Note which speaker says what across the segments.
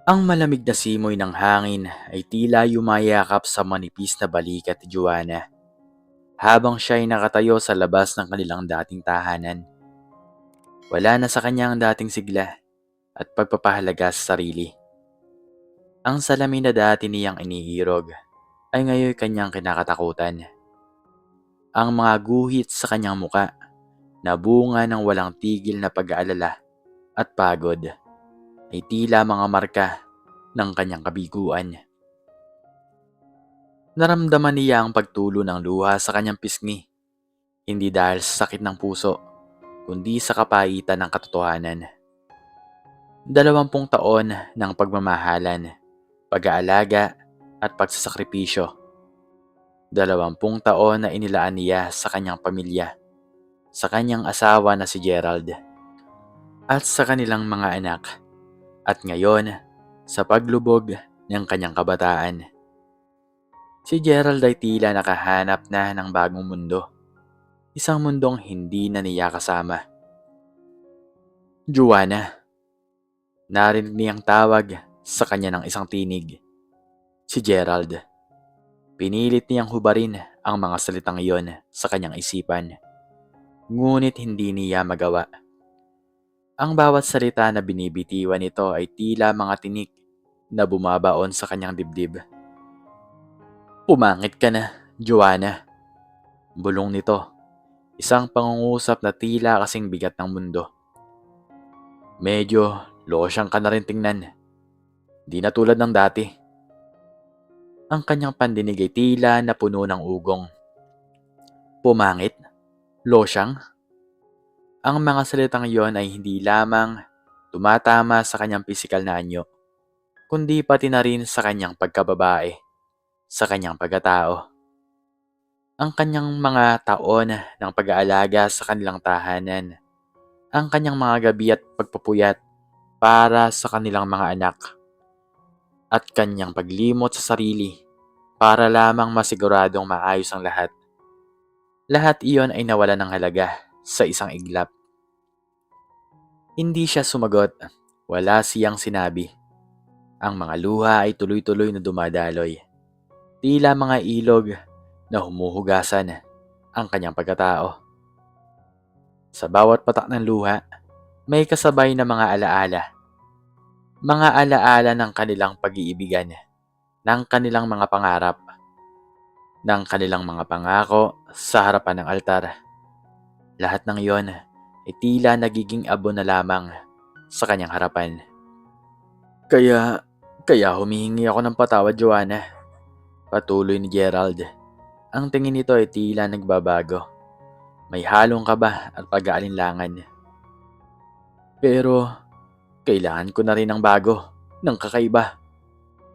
Speaker 1: Ang malamig na simoy ng hangin ay tila yumayakap sa manipis na balikat ni Joanna habang siya ay nakatayo sa labas ng kanilang dating tahanan. Wala na sa kanya ang dating sigla at pagpapahalaga sa sarili. Ang salamin na dati niyang inihirog ay ngayon kanyang kinakatakutan. Ang mga guhit sa kanyang muka na bunga ng walang tigil na pag-aalala at pagod ay tila mga marka ng kanyang kabiguan. Naramdaman niya ang pagtulo ng luha sa kanyang pisngi, hindi dahil sa sakit ng puso, kundi sa kapaitan ng katotohanan. 20 taon ng pagmamahalan, pag-aalaga at pagsasakripisyo. 20 taon na inilaan niya sa kanyang pamilya, sa kanyang asawa na si Gerald, at sa kanilang mga anak. At ngayon, sa paglubog ng kanyang kabataan, si Gerald ay tila nakahanap na ng bagong mundo. Isang mundong hindi na niya kasama. Joanna. Narinig niyang tawag sa kanya ng isang tinig. Si Gerald. Pinilit niyang hubarin ang mga salitang iyon sa kanyang isipan. Ngunit hindi niya magawa. Ang bawat salita na binibitiwan nito ay tila mga tinik na bumabaon sa kanyang dibdib. Pumangit ka na, Joanna. Bulong nito. Isang pangungusap na tila kasing bigat ng mundo. Medyo losyang ka na rin tingnan. Di na tulad ng dati. Ang kanyang pandinig ay tila na puno ng ugong. Pumangit? Losyang? Ang mga salitang iyon ay hindi lamang tumatama sa kanyang pisikal na anyo, kundi pati na rin sa kanyang pagkababae, sa kanyang pagkatao. Ang kanyang mga taon ng pag-aalaga sa kanilang tahanan, ang kanyang mga gabi at pagpupuyat para sa kanilang mga anak, at kanyang paglimot sa sarili para lamang masiguradong maayos ang lahat. Lahat iyon ay nawala ng halaga sa isang iglap. Hindi siya sumagot, wala siyang sinabi. Ang mga luha ay tuloy-tuloy na dumadaloy. Tila mga ilog na humuhugasan ang kanyang pagkatao. Sa bawat patak ng luha, may kasabay na mga alaala. Mga alaala ng kanilang pag-iibigan, ng kanilang mga pangarap, ng kanilang mga pangako sa harapan ng altar. Lahat ng iyon ay tila nagiging abo na lamang sa kanyang harapan. Kaya humihingi ako ng patawad, Joanna. Patuloy ni Gerald. Ang tingin nito ay tila nagbabago. May halong kaba at pag-aalinlangan. Pero kailangan ko na rin ng bago, ng kakaiba.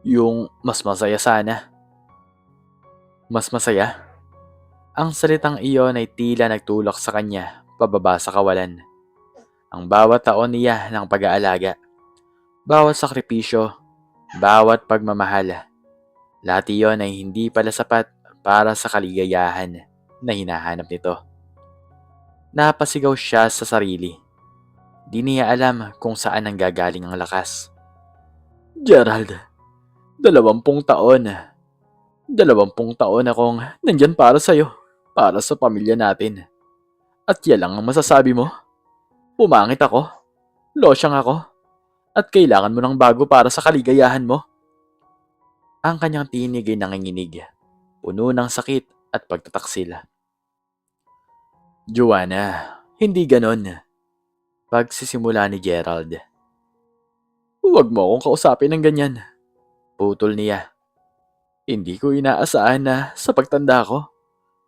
Speaker 1: Yung mas masaya sana. Mas masaya? Ang salitang iyon ay tila nagtulak sa kanya pababa sa kawalan. Ang bawat taon niya ng pag-aalaga, bawat sakripisyo, bawat pagmamahal, lahat iyon ay hindi pala sapat para sa kaligayahan na hinahanap nito. Napasigaw siya sa sarili. Di niya alam kung saan nanggagaling ang lakas. Gerald, 20 taon. 20 taon akong nandyan para sa'yo, para sa pamilya natin. At yan lang ang masasabi mo? Pumangit ako, losyang ako, at kailangan mo ng bago para sa kaligayahan mo. Ang kanyang tinig ay nanginginig, puno ng sakit at pagtataksil. Joanna, hindi ganon. Pagsisimula ni Gerald. Huwag mo akong kausapin ng ganyan. Putol niya. Hindi ko inaasahan na sa pagtanda ko,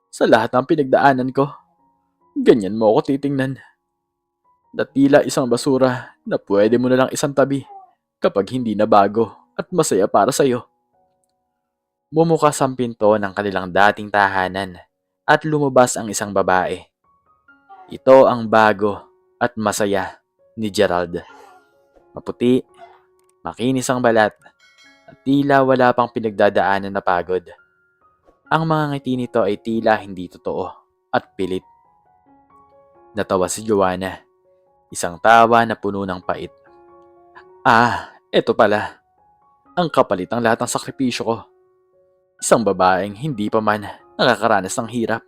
Speaker 1: sa lahat ng pinagdaanan ko, ganyan mo ako titingnan. Na tila isang basura na pwede mo na lang isang tabi kapag hindi na bago at masaya para sa'yo. Bumukas ang pinto ng kanilang dating tahanan at lumabas ang isang babae. Ito ang bago at masaya ni Gerald. Maputi, makinis ang balat, at tila wala pang pinagdadaanan na pagod. Ang mga ngiti nito ay tila hindi totoo at pilit. Natawa si Joanna, isang tawa na puno ng pait. Ah, eto pala. ang kapalit ng lahat ng sakripisyo ko. Isang babaeng hindi pa man nakakaranas ng hirap,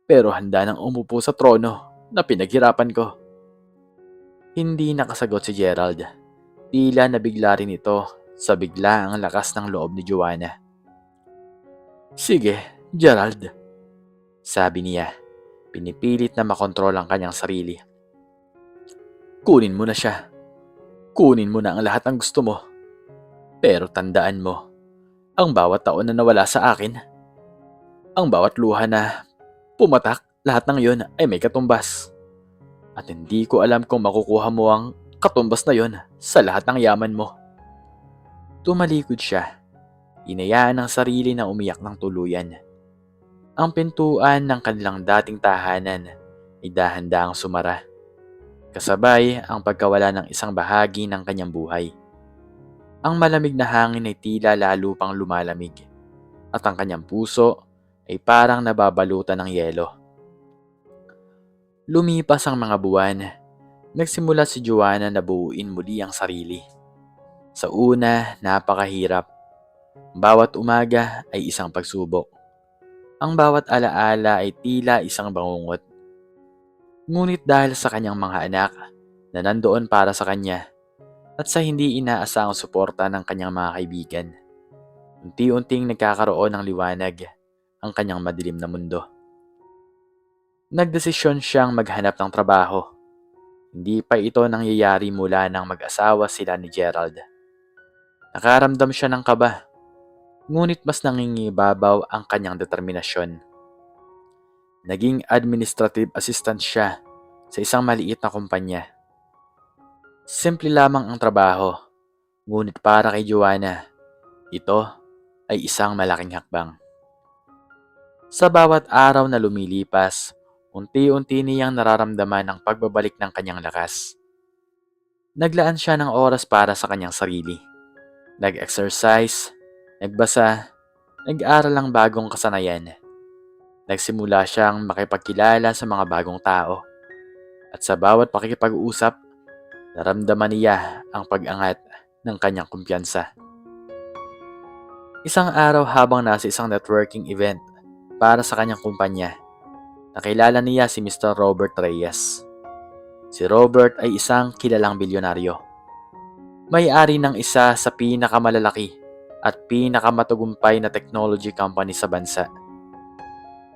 Speaker 1: pero handa nang umupo sa trono na pinaghirapan ko. Hindi nakasagot si Gerald. Tila nabigla rin ito sa bigla ang lakas ng loob ni Joanna. Sige, Gerald, sabi niya, pinipilit na makontrol ang kanyang sarili. Kunin mo na siya. Kunin mo na ang lahat ng gusto mo. Pero tandaan mo, ang bawat taon na nawala sa akin, ang bawat luha na pumatak, lahat ng yon ay may katumbas. At hindi ko alam kung makukuha mo ang katumbas na yon sa lahat ng yaman mo. Tumalikod siya. Inayaan ang sarili na umiyak ng tuluyan. Ang pintuan ng kanilang dating tahanan ay dahan-dahang sumara. Kasabay ang pagkawala ng isang bahagi ng kanyang buhay. Ang malamig na hangin ay tila lalo pang lumalamig at ang kanyang puso ay parang nababalutan ng yelo. Lumipas ang mga buwan. Nagsimula si Joanna na buuin muli ang sarili. Sa una, napakahirap. Bawat umaga ay isang pagsubok. Ang bawat alaala ay tila isang bangungot. Ngunit dahil sa kanyang mga anak na nandoon para sa kanya at sa hindi inaasahang suporta ng kanyang mga kaibigan, unti-unting nagkakaroon ng liwanag ang kanyang madilim na mundo. Nagdesisyon siyang maghanap ng trabaho. Hindi pa ito nangyayari mula nang mag-asawa sila ni Gerald. Nakaramdam siya ng kaba, ngunit mas nangingibabaw ang kanyang determinasyon. Naging administrative assistant siya sa isang maliit na kumpanya. Simple lamang ang trabaho, ngunit para kay Joanna, ito ay isang malaking hakbang. Sa bawat araw na lumilipas, unti-unti niyang nararamdaman ang pagbabalik ng kanyang lakas. Naglaan siya ng oras para sa kanyang sarili. Nag-exercise, nagbasa, nag-aral ng bagong kasanayan. Nagsimula siyang makipagkilala sa mga bagong tao. At sa bawat pakikipag-usap, naramdaman niya ang pag-angat ng kanyang kumpiyansa. Isang araw habang nasa isang networking event para sa kanyang kumpanya, nakilala niya si Mr. Robert Reyes. Si Robert ay isang kilalang bilyonaryo. May-ari ng isa sa pinakamalalaki at pinakamatagumpay na technology company sa bansa.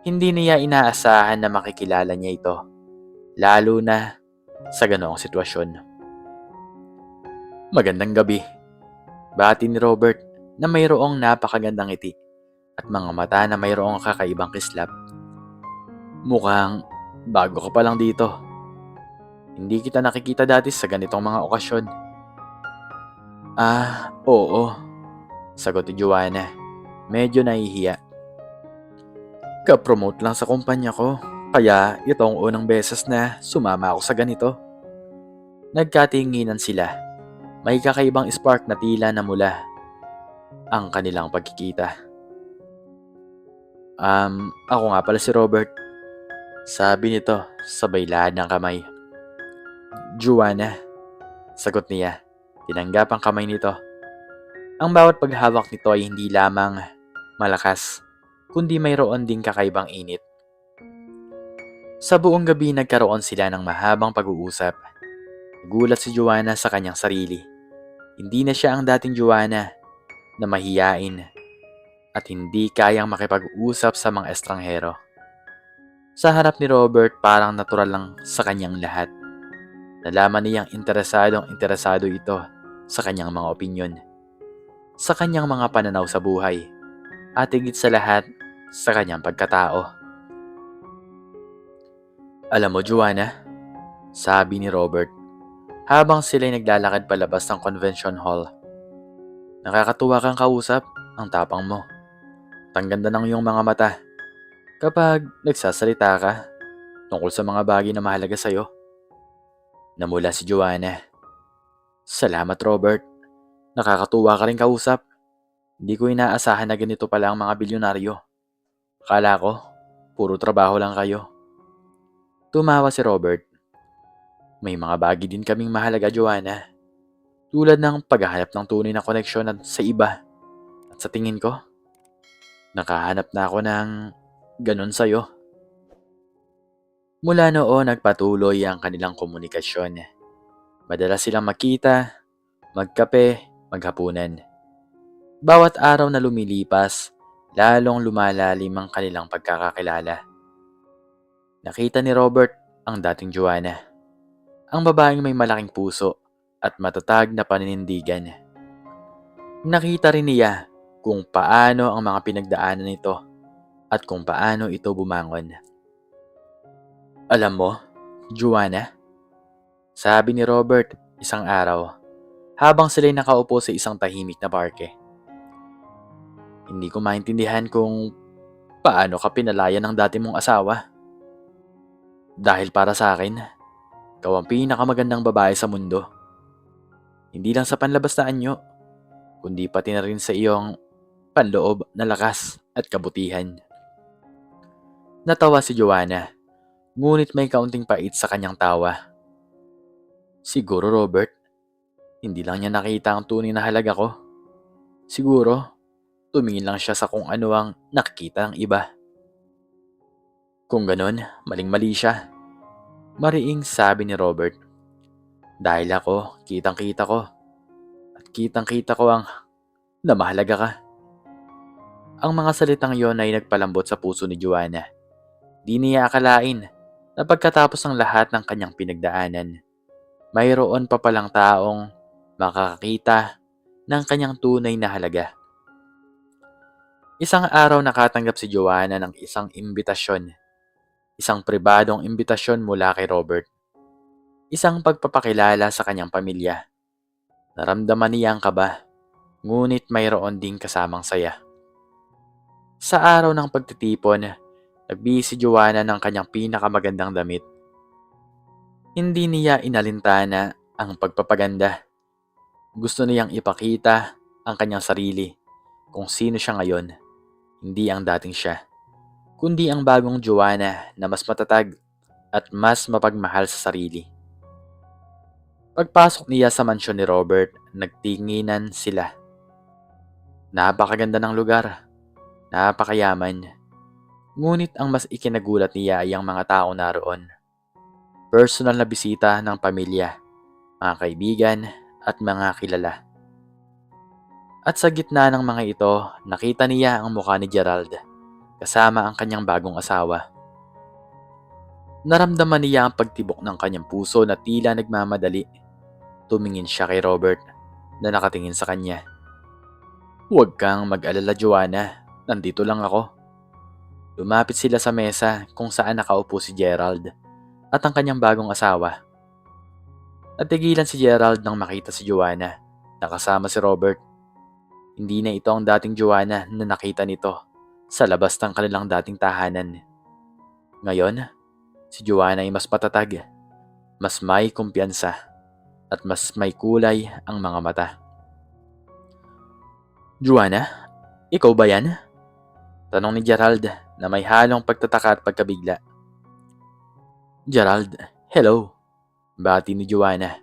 Speaker 1: Hindi niya inaasahan na makikilala niya ito, lalo na sa ganoong sitwasyon. Magandang gabi, bati ni Robert na mayroong napakagandang ngiti at mga mata na mayroong kakaibang kislap. Mukhang bago ka pa lang dito. Hindi kita nakikita dati sa ganitong mga okasyon. Oo, sagot ni Joanna, medyo nahihiya. Ka-promote lang sa kumpanya ko, kaya itong unang beses na sumama ako sa ganito. Nagkatinginan sila. May kakaibang spark na tila na mula ang kanilang pagkikita. Ako nga pala si Robert, sabi nito sabay lahad ng kamay. Joanna, sagot niya. Tinanggap ang kamay nito. Ang bawat paghawak nito ay hindi lamang malakas, kundi mayroon ding kakaibang init. Sa buong gabi nagkaroon sila ng mahabang pag-uusap. Nagulat si Joanna sa kanyang sarili. Hindi na siya ang dating Joanna na mahiyain at hindi kayang makipag-usap sa mga estranghero. Sa harap ni Robert parang natural lang sa kanyang lahat. Nalaman niyang interesado ito sa kanyang mga opinyon, sa kanyang mga pananaw sa buhay, at higit sa lahat sa kanyang pagkatao. Alam mo, Joanna, sabi ni Robert habang sila'y naglalakad palabas ng convention hall. Nakakatuwa kang kausap, ang tapang mo. At ang ganda ng iyong mga mata kapag nagsasalita ka tungkol sa mga bagay na mahalaga sa'yo. Namula si Joanna. Salamat, Robert. Nakakatuwa ka rin kausap. Hindi ko inaasahan na ganito pala ang mga bilyonaryo. Akala ko, puro trabaho lang kayo. Tumawa si Robert. May mga bagay din kaming mahalaga, Joanna. Tulad ng paghahanap ng tunay na koneksyon sa iba. At sa tingin ko, nakahanap na ako ng ganun sa'yo. Mula noon nagpatuloy ang kanilang komunikasyon. Madalas silang makita, magkape, maghapunan. Bawat araw na lumilipas, lalong lumalalim ang kanilang pagkakakilala. Nakita ni Robert ang dating Joanna, ang babaeng may malaking puso at matatag na paninindigan. Nakita rin niya kung paano ang mga pinagdaanan nito at kung paano ito bumangon. Alam mo, Joanna, sabi ni Robert isang araw habang sila'y nakaupo sa isang tahimik na parke. Hindi ko maintindihan kung paano ka pinalaya ng dati mong asawa. Dahil para sa akin, ikaw ang pinakamagandang babae sa mundo. Hindi lang sa panlabas na anyo, kundi pati na rin sa iyong panloob na lakas at kabutihan. Natawa si Joanna, ngunit may kaunting pait sa kanyang tawa. Siguro Robert, hindi lang niya nakita ang tunay na halaga ko. Siguro, tumingin lang siya sa kung ano ang nakikita ng iba. Kung ganon, maling-mali siya. Mariing sabi ni Robert. Dahil ako, kitang-kita ko. At kitang-kita ko ang namahalaga ka. Ang mga salitang yon ay nagpalambot sa puso ni Joanna. Di niya akalain na pagkatapos ng lahat ng kanyang pinagdaanan, mayroon pa palang taong makakakita ng kanyang tunay na halaga. Isang araw nakatanggap si Joanna ng isang imbitasyon. Isang pribadong imbitasyon mula kay Robert. Isang pagpapakilala sa kanyang pamilya. Naramdaman niya ang kaba, ngunit mayroon ding kasamang saya. Sa araw ng pagtitipon, nagbihis si Joanna ng kanyang pinakamagandang damit. Hindi niya inalintana ang pagpapaganda. Gusto niyang ipakita ang kanyang sarili kung sino siya ngayon. Hindi ang dating siya, kundi ang bagong Joanna na mas matatag at mas mapagmahal sa sarili. Pagpasok niya sa mansyon ni Robert, nagtinginan sila. Napakaganda ng lugar, napakayaman. Ngunit ang mas ikinagulat niya ay ang mga tao naroon. Personal na bisita ng pamilya, mga kaibigan at mga kilala. At sa gitna ng mga ito, nakita niya ang mukha ni Gerald, kasama ang kanyang bagong asawa. Naramdaman niya ang pagtibok ng kanyang puso na tila nagmamadali. Tumingin siya kay Robert na nakatingin sa kanya. Huwag kang mag-alala, Joanna. Nandito lang ako. Lumapit sila sa mesa kung saan nakaupo si Gerald at ang kanyang bagong asawa. Natigilan si Gerald nang makita si Joanna na kasama si Robert. Hindi na ito ang dating Joanna na nakita nito sa labas ng kanilang dating tahanan. Ngayon, si Joanna ay mas patatag, mas may kumpiyansa, at mas may kulay ang mga mata. Joanna, ikaw ba yan? Tanong ni Gerald na may halong pagtataka at pagkabigla. Gerald, hello. Bati ni Joanna.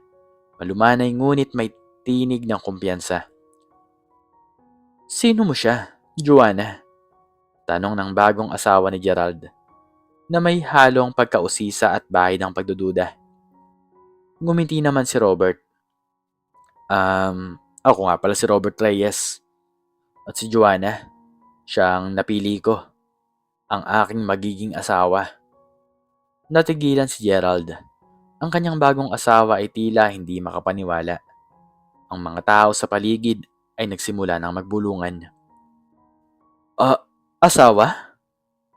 Speaker 1: Malumanay ngunit may tinig ng kumpiyansa. Sino mo siya, Joanna? Tanong ng bagong asawa ni Gerald na may halong pagkausisa at bahid ng pagdududa. Ngumiti naman si Robert. Ako nga pala si Robert Reyes. At si Joanna, siyang napili ko, ang aking magiging asawa. Natigilan si Gerald. Ang kanyang bagong asawa ay tila hindi makapaniwala. Ang mga tao sa paligid ay nagsimula ng magbulungan. Asawa?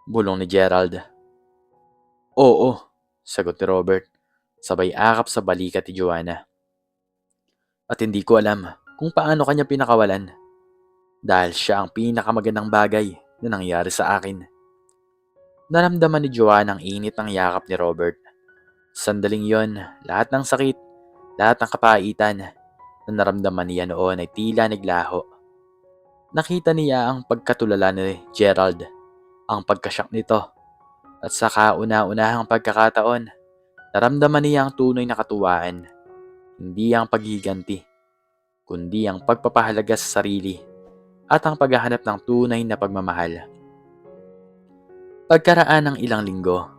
Speaker 1: Bulong ni Gerald. Oo, sagot ni Robert, sabay akap sa balikat ni Joanna. At hindi ko alam kung paano kanya pinakawalan. Dahil siya ang pinakamagandang bagay na nangyari sa akin. Naramdaman ni Joanna ang init ng yakap ni Robert. Sandaling yon, lahat ng sakit, lahat ng kapaitan na naramdaman niya noon ay tila naglaho. Nakita niya ang pagkatulala ni Gerald, ang pagkasyak nito, at sa kauna-unahang pagkakataon, naramdaman niya ang tunay na katuwaan, hindi ang paghiganti, kundi ang pagpapahalaga sa sarili at ang paghahanap ng tunay na pagmamahal. Pagkaraan ng ilang linggo,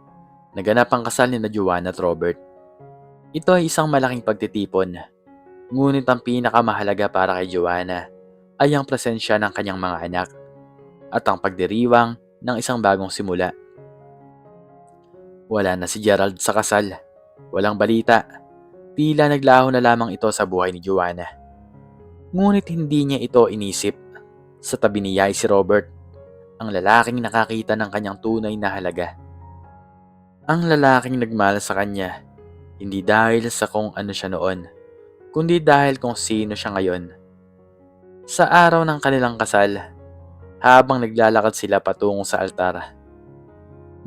Speaker 1: naganap ang kasal ni Joanna at Robert. Ito ay isang malaking pagtitipon, ngunit ang pinakamahalaga para kay Joanna ay ang presensya ng kanyang mga anak at ang pagdiriwang ng isang bagong simula. Wala na si Gerald sa kasal, walang balita, tila naglaho na lamang ito sa buhay ni Joanna. Ngunit hindi niya ito inisip. Sa tabi niya ay si Robert, ang lalaking nakakita ng kanyang tunay na halaga. Ang lalaking nagmahal sa kanya, hindi dahil sa kung ano siya noon, kundi dahil kung sino siya ngayon. Sa araw ng kanilang kasal, habang naglalakad sila patungo sa altar,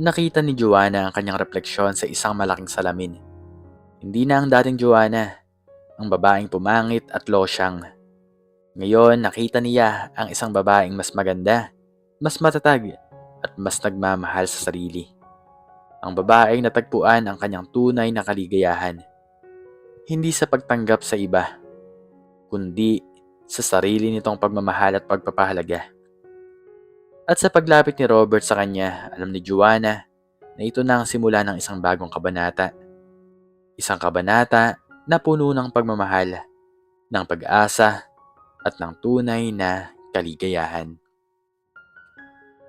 Speaker 1: nakita ni Joanna ang kanyang refleksyon sa isang malaking salamin. Hindi na ang dating Joanna, ang babaeng pumangit at losyang. Ngayon nakita niya ang isang babaeng mas maganda, mas matatag, at mas nagmamahal sa sarili. Ang babaeng natagpuan ang kanyang tunay na kaligayahan. Hindi sa pagtanggap sa iba, kundi sa sarili nitong pagmamahal at pagpapahalaga. At sa paglapit ni Robert sa kanya, alam ni Joanna na ito na ang simula ng isang bagong kabanata. Isang kabanata na puno ng pagmamahal, ng pag-asa, at ng tunay na kaligayahan.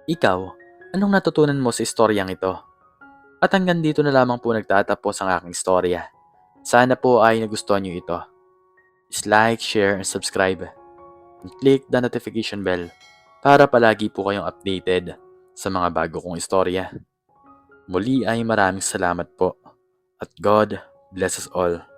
Speaker 1: Ikaw, anong natutunan mo sa istoryang ito? At hanggang dito na lamang po nagtatapos ang aking istorya. Sana po ay nagustuhan niyo ito. Please like, share, and subscribe. And click the notification bell para palagi po kayong updated sa mga bago kong istorya. Muli ay maraming salamat po. At God bless us all.